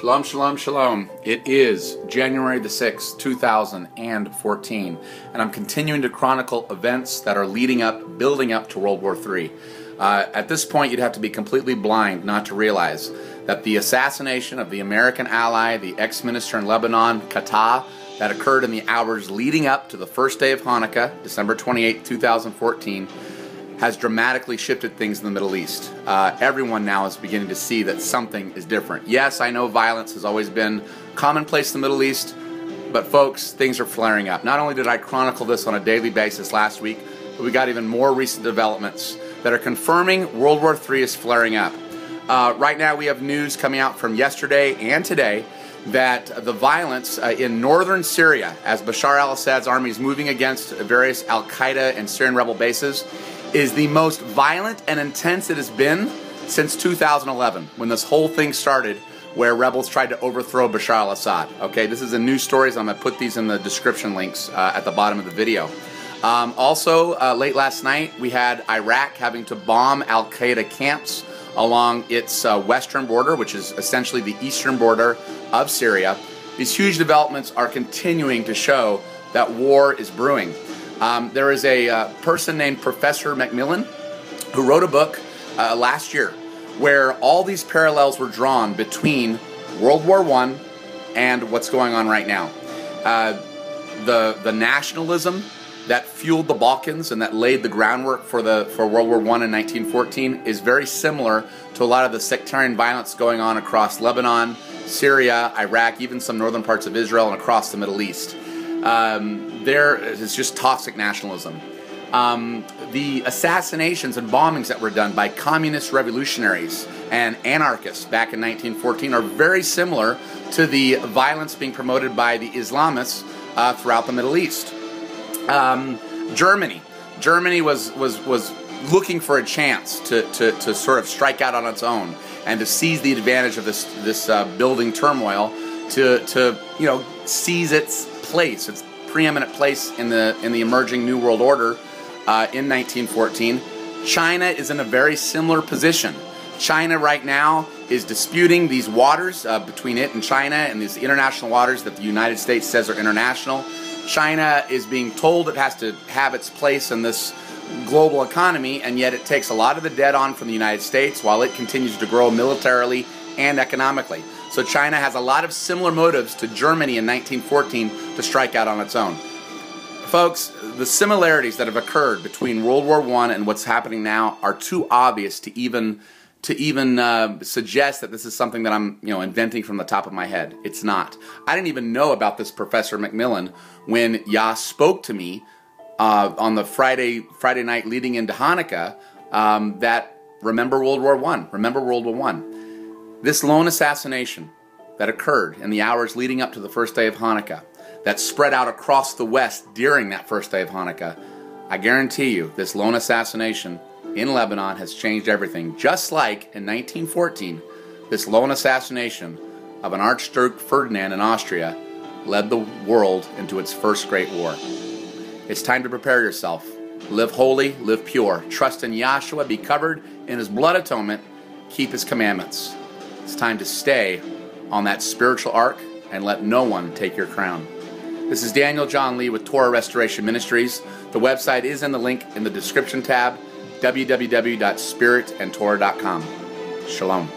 Shalom, shalom, shalom. It is January the 6th, 2014, and I'm continuing to chronicle events that are building up to World War III. At this point, you'd have to be completely blind not to realize that the assassination of the American ally, the ex-minister in Lebanon, Chatah, that occurred in the hours leading up to the first day of Hanukkah, December 28, 2014, has dramatically shifted things in the Middle East. Everyone now is beginning to see that something is different. Yes, I know violence has always been commonplace in the Middle East, but folks, things are flaring up. Not only did I chronicle this on a daily basis last week, but we got even more recent developments that are confirming World War III is flaring up. Right now we have news coming out from yesterday and today that the violence in northern Syria, as Bashar al-Assad's army is moving against various al-Qaeda and Syrian rebel bases, is the most violent and intense it has been since 2011, when this whole thing started, where rebels tried to overthrow Bashar al-Assad. Okay, this is a news story, so I'm going to put these in the description links at the bottom of the video. Also, late last night, we had Iraq having to bomb al-Qaeda camps along its western border, which is essentially the eastern border of Syria. These huge developments are continuing to show that war is brewing. There is a person named Professor Macmillan who wrote a book last year where all these parallels were drawn between World War I and what's going on right now. The nationalism that fueled the Balkans and that laid the groundwork for World War I in 1914 is very similar to a lot of the sectarian violence going on across Lebanon, Syria, Iraq, even some northern parts of Israel and across the Middle East. There is just toxic nationalism. The assassinations and bombings that were done by communist revolutionaries and anarchists back in 1914 are very similar to the violence being promoted by the Islamists throughout the Middle East. Germany was looking for a chance to sort of strike out on its own and to seize the advantage of this building turmoil to seize its place, its preeminent place in the emerging New World Order in 1914. China is in a very similar position. China right now is disputing these waters between it and China and these international waters that the United States says are international. China is being told it has to have its place in this global economy, and yet it takes a lot of the debt on from the United States while it continues to grow militarily and economically. So China has a lot of similar motives to Germany in 1914 to strike out on its own. Folks, the similarities that have occurred between World War I and what's happening now are too obvious to even suggest that this is something that I'm inventing from the top of my head. It's not. I didn't even know about this Professor Macmillan when Yah spoke to me on the Friday night leading into Hanukkah that remember World War I. Remember World War I. This lone assassination that occurred in the hours leading up to the first day of Hanukkah, that spread out across the West during that first day of Hanukkah, I guarantee you this lone assassination in Lebanon has changed everything. Just like in 1914, this lone assassination of an Archduke Ferdinand in Austria led the world into its first great war. It's time to prepare yourself. Live holy, live pure. Trust in Yahshua, be covered in His blood atonement, keep His commandments. It's time to stay on that spiritual ark and let no one take your crown. This is Daniel John Lee with Torah Restoration Ministries. The website is in the link in the description tab, www.spiritandtorah.com. Shalom.